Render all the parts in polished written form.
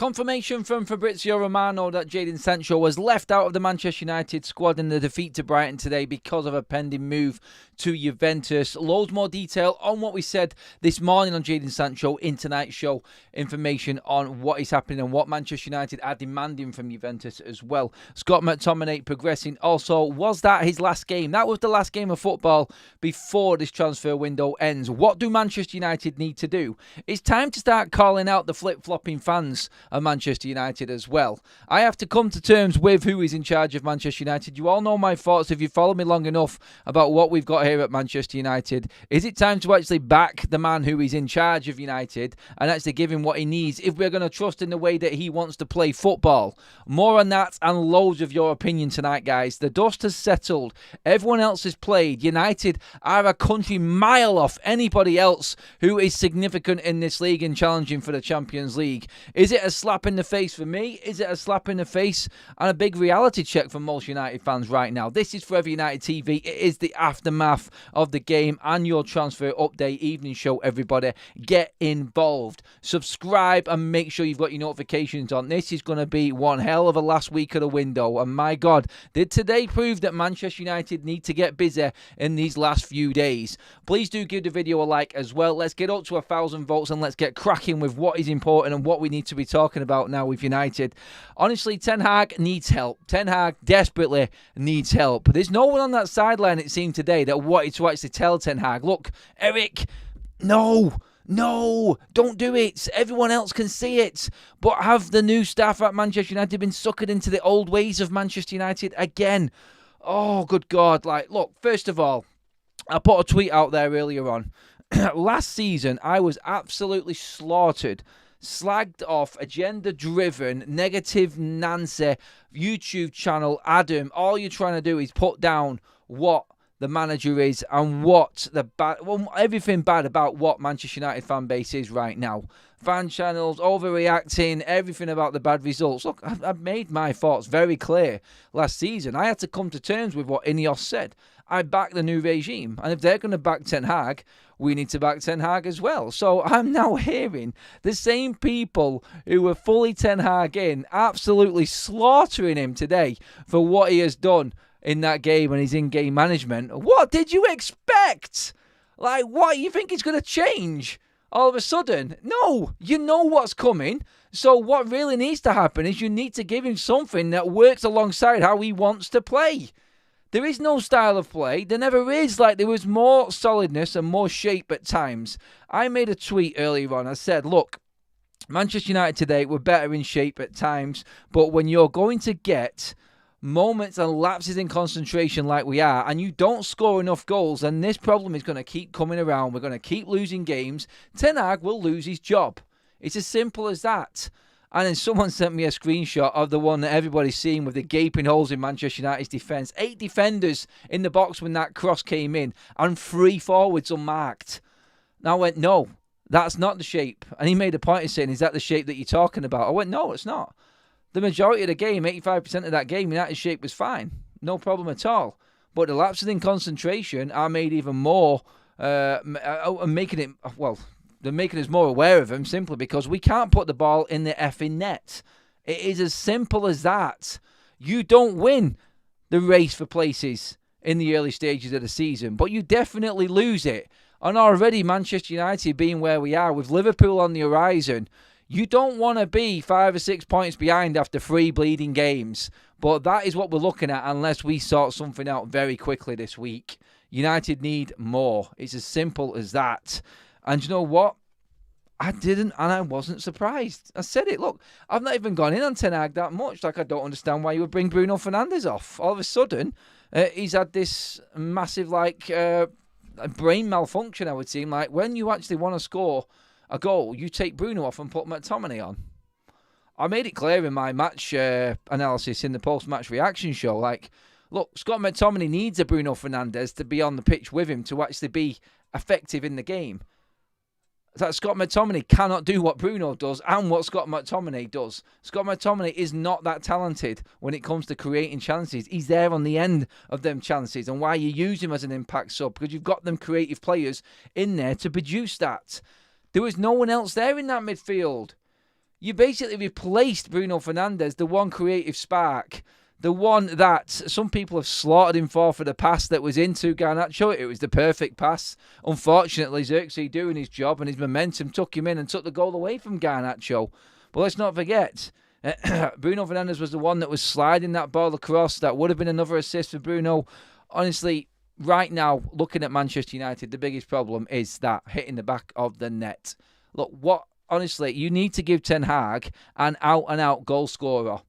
Confirmation from Fabrizio Romano that Jadon Sancho was left out of the Manchester United squad in the defeat to Brighton today because of a pending move to Juventus. Loads more detail on what we said this morning on Jadon Sancho in tonight's show. Information on what is happening and what Manchester United are demanding from Juventus as well. Scott McTominay progressing. Also, was that his last game? That was the last game of football before this transfer window ends. What do Manchester United need to do? It's time to start calling out the flip-flopping fans of Manchester United as well. I have to come to terms with who is in charge of Manchester United. You all know my thoughts if you followed me long enough about what we've got here at Manchester United. Is it time to actually back the man who is in charge of United and actually give him what he needs if we're going to trust in the way that he wants to play football? More on that and loads of your opinion tonight, guys. The dust has settled. Everyone else has played. United are a country mile off anybody else who is significant in this league and challenging for the Champions League. Is it a slap in the face for me? Is it a slap in the face and a big reality check for most United fans right now? This is Forever United TV. It is the aftermath of the game and your transfer update evening show, everybody. Get involved. Subscribe and make sure you've got your notifications on. This is going to be one hell of a last week of the window. And my God, did today prove that Manchester United need to get busy in these last few days? Please do give the video a like as well. Let's get up to 1,000 votes and let's get cracking with what is important and what we need to be talking about now with United. Honestly, Ten Hag needs help. Ten Hag desperately needs help. There's no one on that sideline, it seemed today, that wanted to actually tell Ten Hag, look, Eric, no, don't do it. Everyone else can see it. But have the new staff at Manchester United been suckered into the old ways of Manchester United again? Oh, good God. Like, look, first of all, I put a tweet out there earlier on. Last season, I was absolutely slaughtered, slagged off, agenda-driven, negative Nancy, YouTube channel, Adam. All you're trying to do is put down what the manager is and what the everything bad about what Manchester United fan base is right now. Fan channels, overreacting, everything about the bad results. Look, I've made my thoughts very clear last season. I had to come to terms with what Ineos said. I back the new regime. And if they're going to back Ten Hag, we need to back Ten Hag as well. So I'm now hearing the same people who were fully Ten Hag in, absolutely slaughtering him today for what he has done in that game and his in-game management. What did you expect? Like, what? You think it's going to change all of a sudden? No, you know what's coming. So what really needs to happen is you need to give him something that works alongside how he wants to play. There is no style of play. There never is. Like, there was more solidness and more shape at times. I made a tweet earlier on. I said, look, Manchester United today were better in shape at times, but when you're going to get moments and lapses in concentration like we are, and you don't score enough goals, and this problem is going to keep coming around, we're going to keep losing games, Ten Hag will lose his job. It's as simple as that. And then someone sent me a screenshot of the one that everybody's seeing with the gaping holes in Manchester United's defence. 8 defenders in the box when that cross came in, and 3 forwards unmarked. Now I went, no, that's not the shape. And he made a point of saying, is that the shape that you're talking about? I went, no, it's not. The majority of the game, 85% of that game, United's shape was fine. No problem at all. But the lapses in concentration are made even more, making it, well, they're making us more aware of them simply because we can't put the ball in the effing net. It is as simple as that. You don't win the race for places in the early stages of the season, but you definitely lose it. And already Manchester United being where we are with Liverpool on the horizon, you don't want to be 5 or 6 points behind after 3 bleeding games. But that is what we're looking at unless we sort something out very quickly this week. United need more. It's as simple as that. And you know what? I didn't, and I wasn't surprised. I said it. Look, I've not even gone in on Ten Hag that much. Like, I don't understand why you would bring Bruno Fernandes off. All of a sudden, he's had this massive, brain malfunction, I would seem. Like, when you actually want to score a goal, you take Bruno off and put McTominay on. I made it clear in my match analysis in the post-match reaction show. Like, look, Scott McTominay needs a Bruno Fernandes to be on the pitch with him to actually be effective in the game. That Scott McTominay cannot do what Bruno does and what Scott McTominay does. Scott McTominay is not that talented when it comes to creating chances. He's there on the end of them chances. And why you use him as an impact sub? Because you've got them creative players in there to produce that. There was no one else there in that midfield. You basically replaced Bruno Fernandes, the one creative spark, the one that some people have slaughtered him for the pass that was into Garnacho. It was the perfect pass. Unfortunately, Xerxes doing his job and his momentum took him in and took the goal away from Garnacho. But let's not forget, Bruno Fernandes was the one that was sliding that ball across. That would have been another assist for Bruno. Honestly, right now, looking at Manchester United, the biggest problem is that hitting the back of the net. Look, honestly, you need to give Ten Hag an out-and-out goal scorer.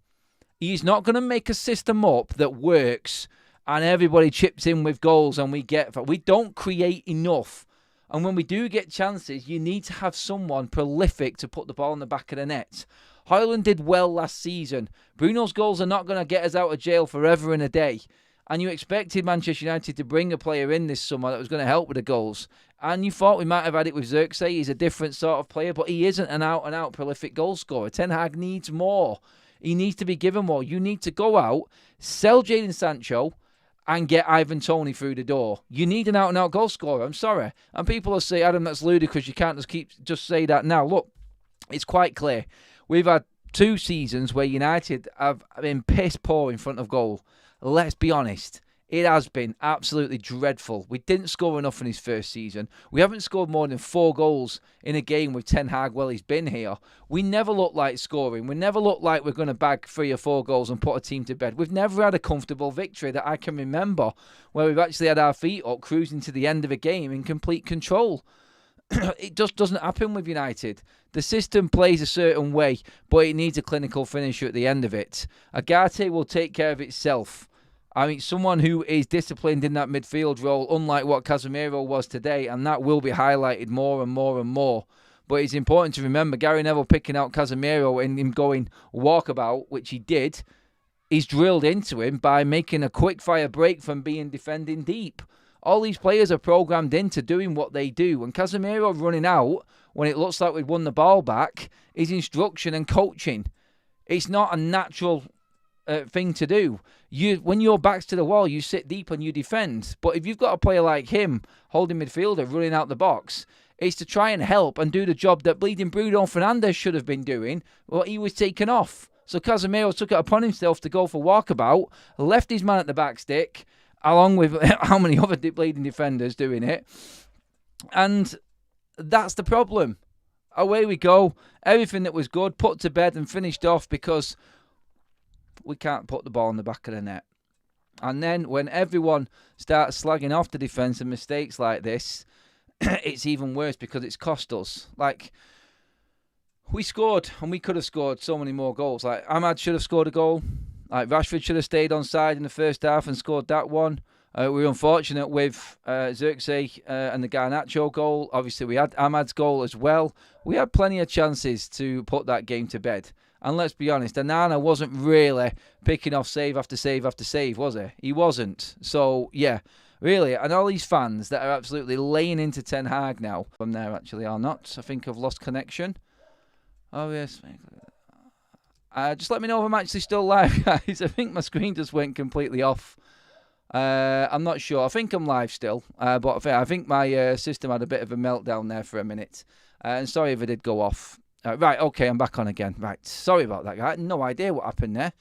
He's not going to make a system up that works and everybody chips in with goals and we don't create enough. And when we do get chances, you need to have someone prolific to put the ball in the back of the net. Højlund did well last season. Bruno's goals are not going to get us out of jail forever and a day. And you expected Manchester United to bring a player in this summer that was going to help with the goals. And you thought we might have had it with Xerxes. He's a different sort of player, but he isn't an out-and-out prolific goal scorer. Ten Hag needs more. He needs to be given more. You need to go out, sell Jadon Sancho, and get Ivan Toney through the door. You need an out-and-out goal scorer. I'm sorry. And people will say, Adam, that's ludicrous. You can't just say that now. Look, it's quite clear. We've had 2 seasons where United have been piss poor in front of goal. Let's be honest. It has been absolutely dreadful. We didn't score enough in his first season. We haven't scored more than 4 goals in a game with Ten Hag while he's been here. We never look like scoring. We never look like we're going to bag 3 or 4 goals and put a team to bed. We've never had a comfortable victory that I can remember where we've actually had our feet up, cruising to the end of a game in complete control. It just doesn't happen with United. The system plays a certain way, but it needs a clinical finisher at the end of it. Agate will take care of itself. I mean, someone who is disciplined in that midfield role, unlike what Casemiro was today, and that will be highlighted more and more and more. But it's important to remember, Gary Neville picking out Casemiro and him going walkabout, which he did, is drilled into him by making a quick-fire break from being defending deep. All these players are programmed into doing what they do. And Casemiro running out, when it looks like we'd won the ball back, is instruction and coaching. It's not a natural thing to do. When your back's to the wall, you sit deep and you defend. But if you've got a player like him, holding midfielder, running out the box, it's to try and help and do the job that bleeding Bruno Fernandes should have been doing, but he was taken off. So Casemiro took it upon himself to go for walkabout, left his man at the back stick, along with how many other bleeding defenders doing it. And that's the problem. Away we go. Everything that was good put to bed and finished off because we can't put the ball in the back of the net. And then when everyone starts slagging off the defence and mistakes like this, it's even worse because it's cost us. Like, we scored and we could have scored so many more goals. Like, Ahmad should have scored a goal. Like, Rashford should have stayed on side in the first half and scored that one. We were unfortunate with Xerxes and the Garnacho goal. Obviously, we had Ahmad's goal as well. We had plenty of chances to put that game to bed. And let's be honest, Onana wasn't really picking off save after save after save, was he? He wasn't. So, yeah, really. And all these fans that are absolutely laying into Ten Hag now, from there actually are not. I think I've lost connection. Oh, yes. Just let me know if I'm actually still live, guys. I think my screen just went completely off. I'm not sure. I think I'm live still. But I think my system had a bit of a meltdown there for a minute. And sorry if I did go off. Right, okay, I'm back on again. Right, sorry about that. I had no idea what happened there.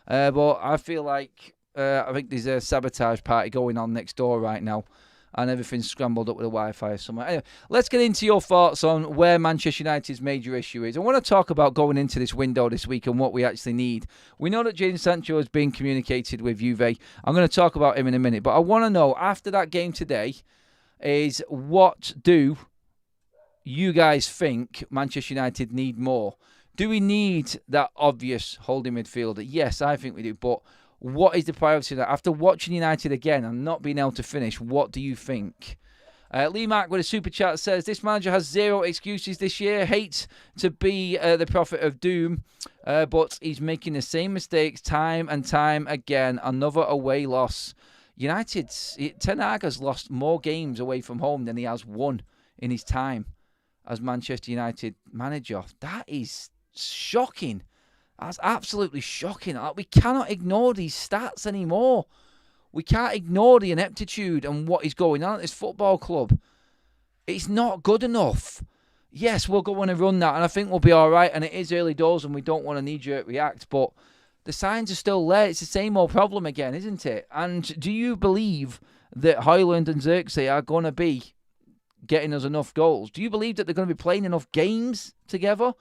But I feel like I think there's a sabotage party going on next door right now. And everything's scrambled up with the Wi-Fi somewhere. Anyway, let's get into your thoughts on where Manchester United's major issue is. I want to talk about going into this window this week and what we actually need. We know that Jadon Sancho has been communicated with Juve. I'm going to talk about him in a minute. But I want to know, after that game today, is what do you guys think Manchester United need more? Do we need that obvious holding midfielder? Yes, I think we do. But what is the priority of that? After watching United again and not being able to finish, what do you think? Lee Mark with a super chat says, this manager has 0 excuses this year. Hates to be the prophet of doom, but he's making the same mistakes time and time again. Another away loss. Ten Hag has lost more games away from home than he has won in his time as Manchester United manager. That is shocking. That's absolutely shocking. We cannot ignore these stats anymore. We can't ignore the ineptitude and what is going on at this football club. It's not good enough. yes, we'll go on and run that, and I think we'll be all right. And it is early doors, and we don't want to knee-jerk react, but the signs are still there. It's the same old problem again, isn't it? And do you believe that Højlund and Xerxes are going to be getting us enough goals? Do you believe that they're going to be playing enough games together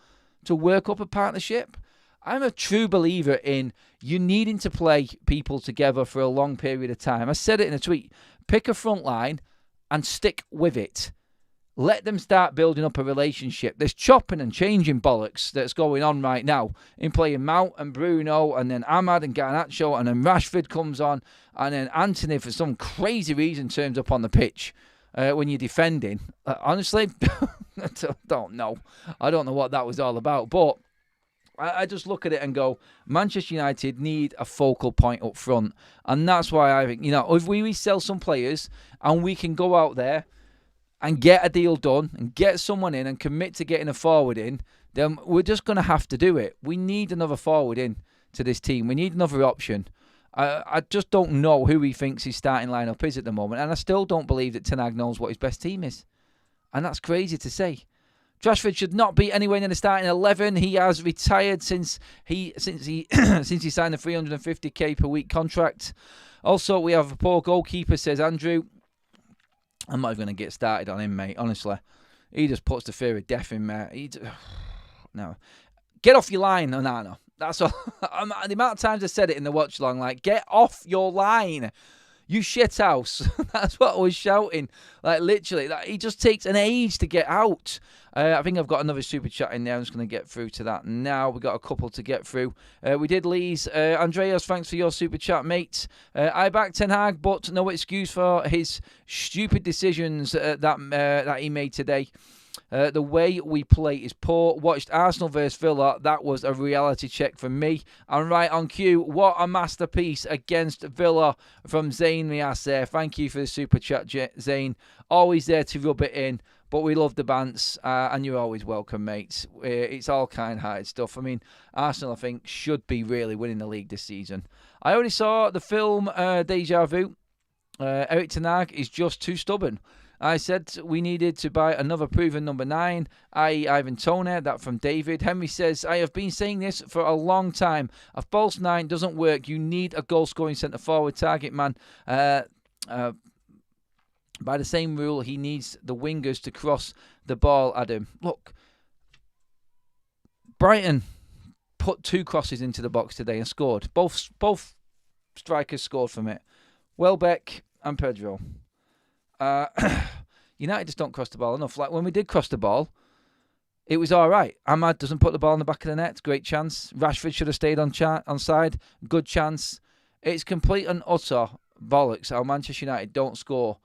to work up a partnership? I'm a true believer in you needing to play people together for a long period of time. I said it in a tweet. Pick a front line and stick with it. Let them start building up a relationship. There's chopping and changing bollocks that's going on right now in playing Mount and Bruno and then Ahmad and Garnacho, and then Rashford comes on, and then Anthony for some crazy reason turns up on the pitch when you're defending. Honestly, I don't know. I don't know what that was all about, but I just look at it and go, Manchester United need a focal point up front. And that's why I think, if we sell some players and we can go out there and get a deal done and get someone in and commit to getting a forward in, then we're just going to have to do it. We need another forward in to this team. We need another option. I just don't know who he thinks his starting lineup is at the moment. And I still don't believe that Ten Hag knows what his best team is. And that's crazy to say. Rashford should not be anywhere near the starting 11. He has retired since he signed the 350k per week contract. Also, we have a poor goalkeeper, says Andrew. I'm not even going to get started on him, mate. Honestly, he just puts the fear of death in me. No, get off your line, Onana. That's all. The amount of times I said it in the watch long, like, get off your line. You shithouse. That's what I was shouting. Like, literally. He just takes an age to get out. I think I've got another super chat in there. I'm just going to get through to that now. We've got a couple to get through. We did Lee's. Andreas, thanks for your super chat, mate. I back Ten Hag, but no excuse for his stupid decisions that he made today. The way we play is poor. Watched Arsenal vs Villa. That was a reality check for me. And right on cue, what a masterpiece against Villa from Zane Rias there. Thank you for the super chat, Zane. Always there to rub it in. But we love the bants, and you're always welcome, mates. It's all kind-hearted stuff. I mean, Arsenal, I think, should be really winning the league this season. I already saw the film Deja Vu. Erik Ten Hag is just too stubborn. I said we needed to buy another proven number 9, i.e. Ivan Toney. That from David. Henry says, I have been saying this for a long time. A false 9 doesn't work. You need a goal-scoring centre-forward target man. By the same rule, he needs the wingers to cross the ball at him. Look, Brighton put 2 crosses into the box today and scored. Both strikers scored from it. Welbeck and Pedro. United just don't cross the ball enough. Like when we did cross the ball, it was all right. Ahmad doesn't put the ball in the back of the net. Great chance. Rashford should have stayed on side. Good chance. It's complete and utter bollocks how Manchester United don't score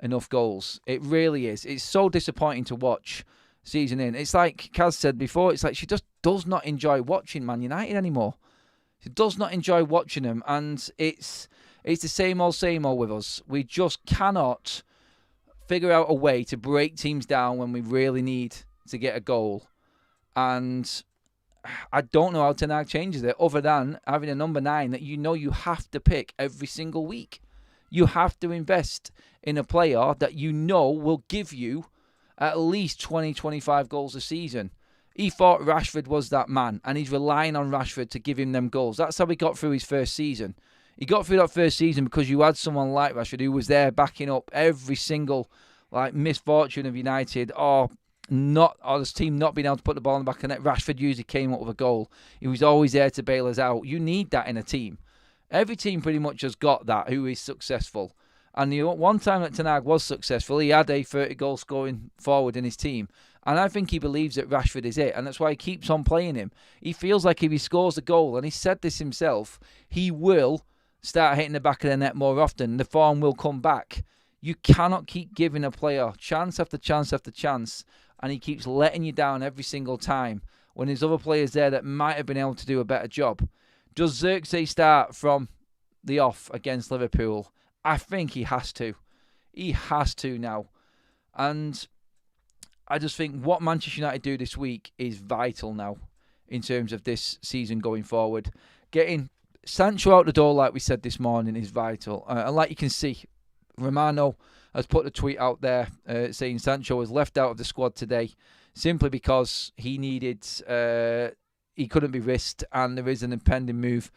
enough goals. It really is. It's so disappointing to watch season in. It's like Kaz said before, it's like she just does not enjoy watching Man United anymore. She does not enjoy watching them, and it's the same old with us. We just cannot figure out a way to break teams down when we really need to get a goal. And I don't know how Ten Hag changes it other than having a number 9 that you have to pick every single week. You have to invest in a player that will give you at least 20, 25 goals a season. He thought Rashford was that man, and he's relying on Rashford to give him them goals. That's how he got through his first season. He got through that first season because you had someone like Rashford who was there backing up every single misfortune of United or this team not being able to put the ball in the back of the net. Rashford usually came up with a goal. He was always there to bail us out. You need that in a team. Every team pretty much has got that who is successful. And the one time that Ten Hag was successful, he had a 30-goal scoring forward in his team. And I think he believes that Rashford is it. And that's why he keeps on playing him. He feels like if he scores a goal, and he said this himself, he will start hitting the back of the net more often. The form will come back. You cannot keep giving a player chance after chance after chance, and he keeps letting you down every single time when there's other players there that might have been able to do a better job. Does Xerxes start from the off against Liverpool? I think he has to. He has to now. And I just think what Manchester United do this week is vital now in terms of this season going forward. Getting Sancho out the door, like we said this morning, is vital. And like you can see, Romano has put a tweet out there saying Sancho was left out of the squad today. simply because he needed, he couldn't be risked, and there is an impending move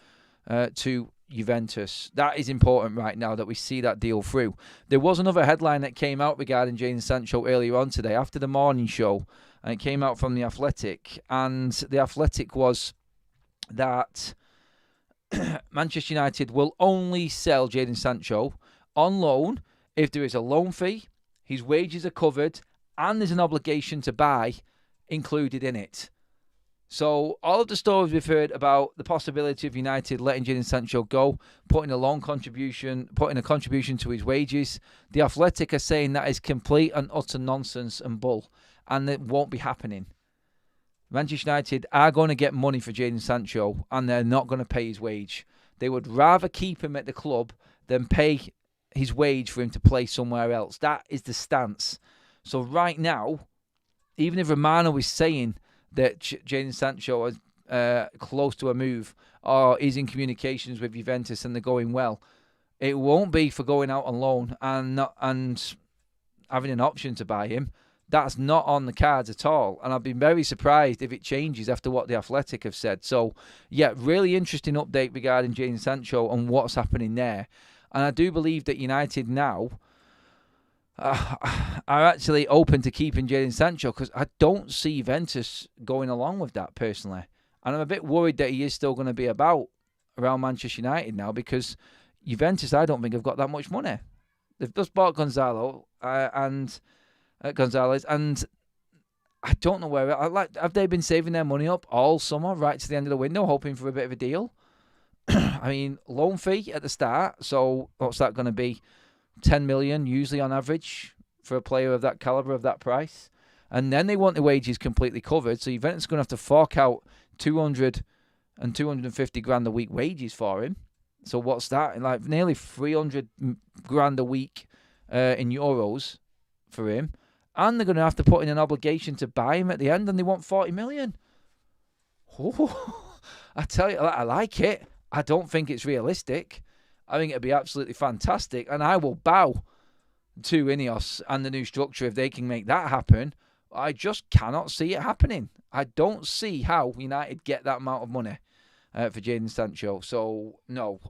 to Juventus. That is important right now that we see that deal through. There was another headline that came out regarding Jadon Sancho earlier on today after the morning show, and it came out from The Athletic, and The Athletic was that Manchester United will only sell Jadon Sancho on loan if there is a loan fee, his wages are covered, and there's an obligation to buy included in it. So all of the stories we've heard about the possibility of United letting Jadon Sancho go, putting a contribution to his wages, The Athletic are saying that is complete and utter nonsense and bull, and it won't be happening. Manchester United are going to get money for Jadon Sancho, and they're not going to pay his wage. They would rather keep him at the club than pay his wage for him to play somewhere else. That is the stance. So right now, even if Romano is saying that Jadon Sancho is close to a move or is in communications with Juventus and they're going well, it won't be for going out on loan and having an option to buy him. That's not on the cards at all. And I'd be very surprised if it changes after what The Athletic have said. So, yeah, really interesting update regarding Jadon Sancho and what's happening there. And I do believe that United now are actually open to keeping Jadon Sancho, because I don't see Juventus going along with that personally. And I'm a bit worried that he is still going to be around Manchester United now, because Juventus, I don't think, have got that much money. They've just bought Gonzalez, and I don't know where. Have they been saving their money up all summer, right to the end of the window, hoping for a bit of a deal? I mean, loan fee at the start. So what's that going to be? 10 million usually on average for a player of that caliber, of that price. And then they want the wages completely covered. So Juventus is going to have to fork out 200 and 250 grand a week wages for him. So what's that? Like nearly 300 grand a week in euros for him. And they're going to have to put in an obligation to buy him at the end, and they want 40 million. Oh, I tell you, I like it. I don't think it's realistic. I think it'd be absolutely fantastic, and I will bow to Ineos and the new structure if they can make that happen. I just cannot see it happening. I don't see how United get that amount of money for Jadon Sancho. So, no.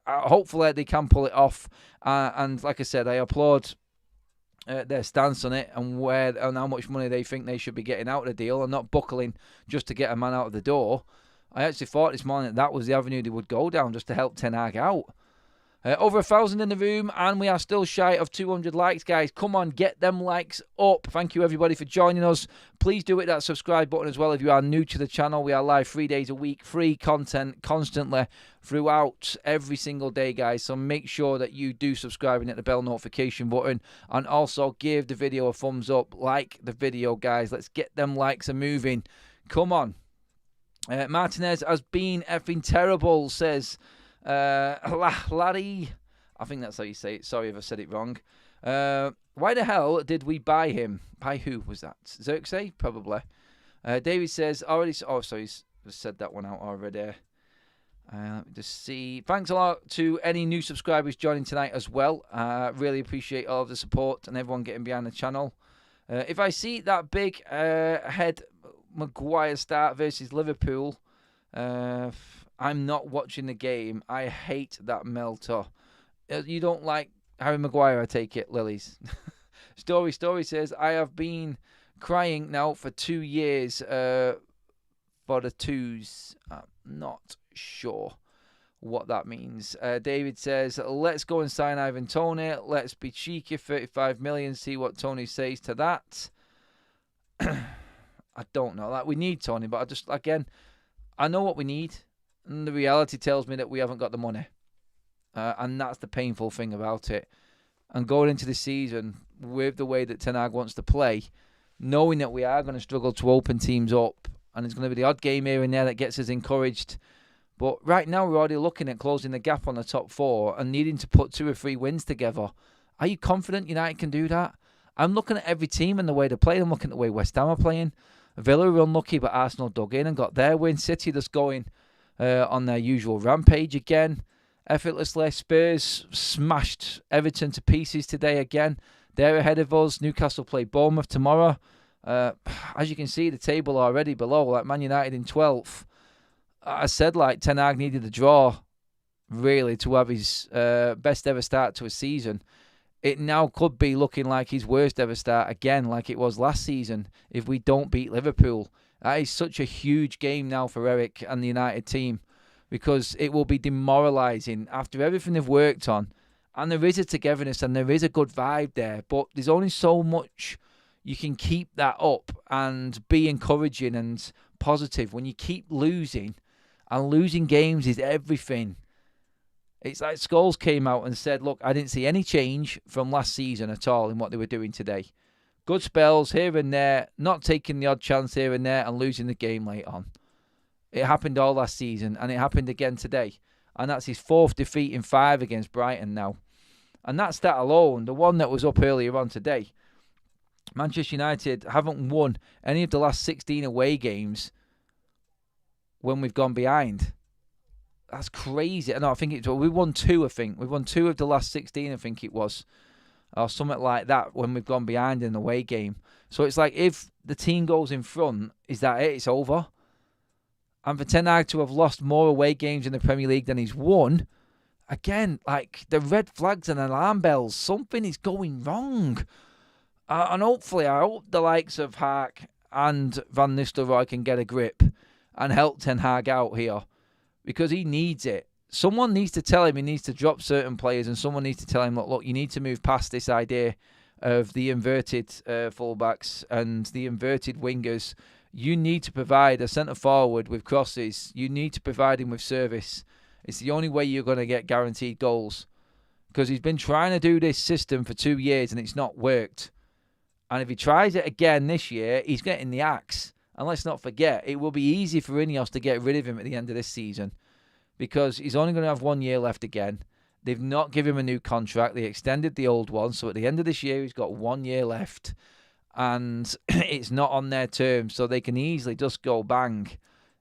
Hopefully they can pull it off. And like I said, I applaud their stance on it and how much money they think they should be getting out of the deal and not buckling just to get a man out of the door. I actually thought this morning that was the avenue they would go down, just to help Ten Hag out. Over 1,000 in the room, and we are still shy of 200 likes, guys. Come on, get them likes up. Thank you, everybody, for joining us. Please do hit that subscribe button as well if you are new to the channel. We are live 3 days a week, free content constantly throughout every single day, guys. So make sure that you do subscribe and hit the bell notification button. And also give the video a thumbs up. Like the video, guys. Let's get them likes a moving. Come on. Martinez has been effing terrible, says Larry. I think that's how you say it. Sorry if I said it wrong. Why the hell did we buy him? By who was that? Xerxes? Probably. David says, he's said that one out already. Let me just see. Thanks a lot to any new subscribers joining tonight as well. Really appreciate all of the support and everyone getting behind the channel. If I see that big head Maguire start versus Liverpool, I'm not watching the game. I hate that Melter. You don't like Harry Maguire, I take it, Lilies. Story says, I have been crying now for 2 years for the twos. I'm not sure what that means. David says, let's go and sign Ivan Toney. Let's be cheeky, 35 million. See what Tony says to that. I don't know. Like, we need Toney, but I know what we need. And the reality tells me that we haven't got the money. And that's the painful thing about it. And going into the season with the way that Ten Hag wants to play, knowing that we are going to struggle to open teams up, and it's going to be the odd game here and there that gets us encouraged. But right now we're already looking at closing the gap on the top four and needing to put 2 or 3 wins together. Are you confident United can do that? I'm looking at every team and the way they play. I'm looking at the way West Ham are playing. Villa were unlucky, but Arsenal dug in and got their win. City just going on their usual rampage again, effortlessly. Spurs smashed Everton to pieces today again. They're ahead of us. Newcastle play Bournemouth tomorrow. As you can see, the table already below, like Man United in 12th. I said like Ten Hag needed a draw, really, to have his best ever start to a season. It now could be looking like his worst ever start again, like it was last season, if we don't beat Liverpool. That is such a huge game now for Eric and the United team, because it will be demoralising after everything they've worked on. And there is a togetherness and there is a good vibe there, but there's only so much you can keep that up and be encouraging and positive when you keep losing. And losing games is everything. It's like Scholes came out and said, look, I didn't see any change from last season at all in what they were doing today. Good spells here and there, not taking the odd chance here and there and losing the game late on. It happened all last season and it happened again today. And that's his 4th defeat in 5 against Brighton now. And that stat alone, the one that was up earlier on today, Manchester United haven't won any of the last 16 away games when we've gone behind. That's crazy. No, I think we won 2, I think. We've won 2 of the last 16, I think it was. Or something like that when we've gone behind in the away game. So it's like if the team goes in front, is that it? It's over. And for Ten Hag to have lost more away games in the Premier League than he's won, again, like the red flags and alarm bells, something is going wrong. And hopefully, I hope the likes of HAG and Van Nistelrooy can get a grip and help Ten Hag out here, because he needs it. Someone needs to tell him he needs to drop certain players, and someone needs to tell him, look, you need to move past this idea of the inverted fullbacks and the inverted wingers. You need to provide a centre-forward with crosses. You need to provide him with service. It's the only way you're going to get guaranteed goals, because he's been trying to do this system for 2 years and it's not worked. And if he tries it again this year, he's getting the axe. And let's not forget, it will be easy for Ineos to get rid of him at the end of this season, because he's only going to have 1 year left again. They've not given him a new contract. They extended the old one. So at the end of this year, he's got 1 year left. And it's not on their terms. So they can easily just go bang.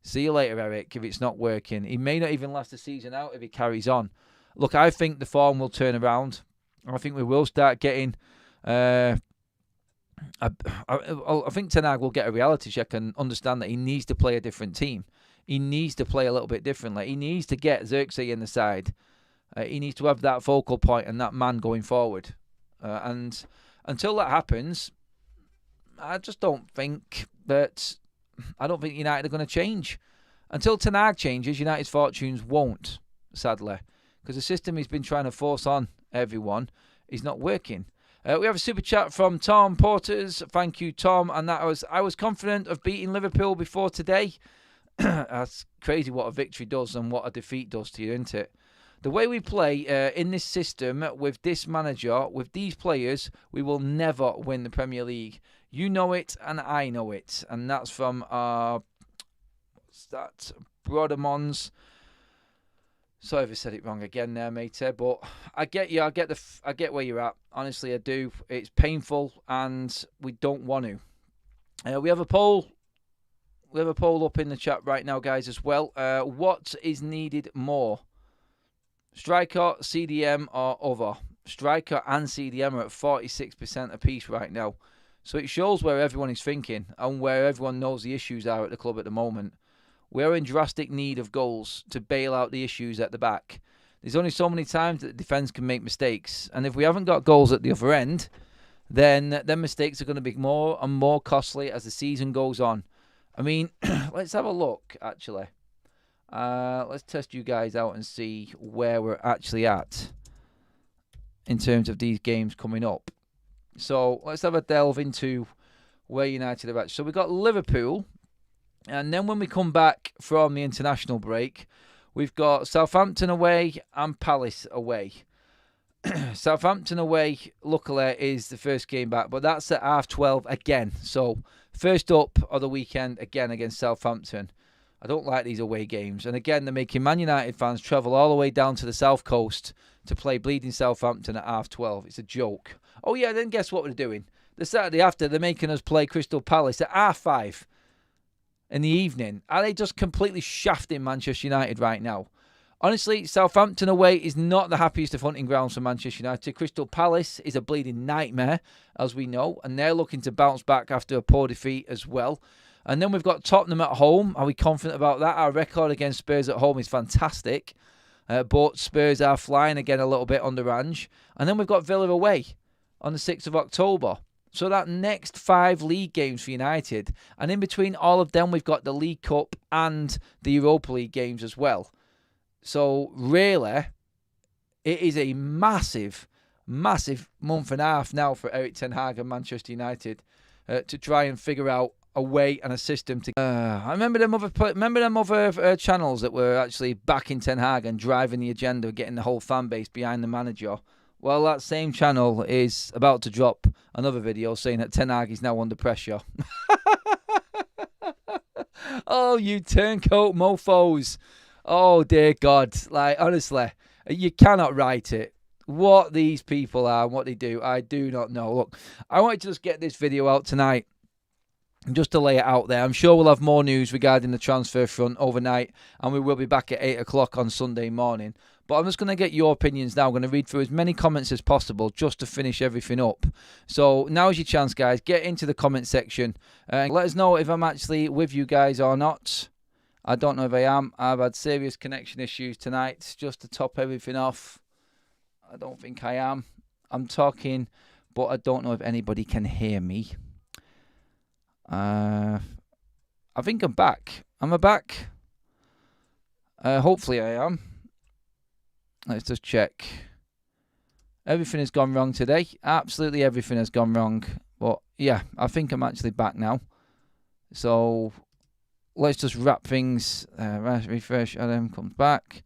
See you later, Eric, if it's not working. He may not even last the season out if he carries on. Look, I think the form will turn around. I think we will start getting... I think Ten Hag will get a reality check and understand that he needs to play a different team. He needs to play a little bit differently. He needs to get Xerxes in the side. He needs to have that focal point and that man going forward. And until that happens, I just don't think United are going to change. Until Ten Hag changes, United's fortunes won't, sadly, because the system he's been trying to force on everyone is not working. We have a super chat from Tom Porters. Thank you, Tom. And I was confident of beating Liverpool before today. That's crazy what a victory does and what a defeat does to you, isn't it? The way we play in this system, with this manager, with these players, we will never win the Premier League. You know it and I know it. And that's from Brodemons. Sorry if I said it wrong again there, mate. But I get you. I get where you're at. Honestly, I do. It's painful, and we don't want to. We have a poll. We have a poll up in the chat right now, guys, as well. What is needed more? Striker, CDM, or other? Striker and CDM are at 46% apiece right now. So it shows where everyone is thinking and where everyone knows the issues are at the club at the moment. We're in drastic need of goals to bail out the issues at the back. There's only so many times that the defence can make mistakes. And if we haven't got goals at the other end, then mistakes are going to be more and more costly as the season goes on. I mean, let's have a look, actually. Let's test you guys out and see where we're actually at in terms of these games coming up. So let's have a delve into where United are at. So we've got Liverpool. And then when we come back from the international break, we've got Southampton away and Palace away. Southampton away, luckily, is the first game back, but that's at 12:30 again. So first up of the weekend, again, against Southampton. I don't like these away games. And again, they're making Man United fans travel all the way down to the south coast to play bleeding Southampton at 12:30. It's a joke. Oh, yeah, then guess what we're doing? The Saturday after, they're making us play Crystal Palace at 5:30 in the evening. Are they just completely shafting Manchester United right now? Honestly, Southampton away is not the happiest of hunting grounds for Manchester United. Crystal Palace is a bleeding nightmare, as we know, and they're looking to bounce back after a poor defeat as well. And then we've got Tottenham at home. Are we confident about that? Our record against Spurs at home is fantastic. But Spurs are flying again a little bit under Ange. And then we've got Villa away on the 6th of October. So that next 5 league games for United. And in between all of them, we've got the League Cup and the Europa League games as well. So really, it is a massive, massive month and a half now for Erik ten Hag and Manchester United to try and figure out a way and a system to. I remember them other channels that were actually backing Ten Hag and driving the agenda, getting the whole fan base behind the manager. Well, that same channel is about to drop another video saying that Ten Hag is now under pressure. Oh, you turncoat mofos! Oh dear God! Like honestly, you cannot write it. What these people are and what they do, I do not know. Look, I wanted to just get this video out tonight. Just to lay it out there. I'm sure we'll have more news regarding the transfer front overnight, and we will be back at 8 o'clock on Sunday morning. But I'm just going to get your opinions now. I'm going to read through as many comments as possible just to finish everything up. So now's your chance, guys. Get into the comment section and let us know if I'm actually with you guys or not. I don't know if I am. I've had serious connection issues tonight. Just to top everything off, I don't think I am. I'm talking, but I don't know if anybody can hear me. I think I'm back. Am I back? Hopefully I am. Let's just check. Everything has gone wrong today. Absolutely everything has gone wrong. But yeah, I think I'm actually back now. So let's just wrap things. Refresh. Adam comes back.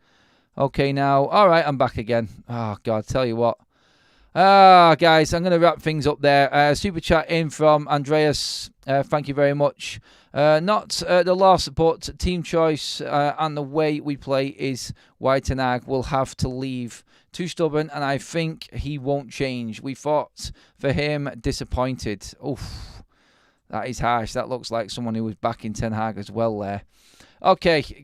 Okay now. All right, I'm back again. Oh God, tell you what. Guys, I'm going to wrap things up there. Super chat in from Andreas. Thank you very much. Not the loss, but team choice and the way we play is why Ten Hag will have to leave. Too stubborn, and I think he won't change. We fought for him, disappointed. Oof, that is harsh. That looks like someone who was backing Ten Hag as well there. Okay.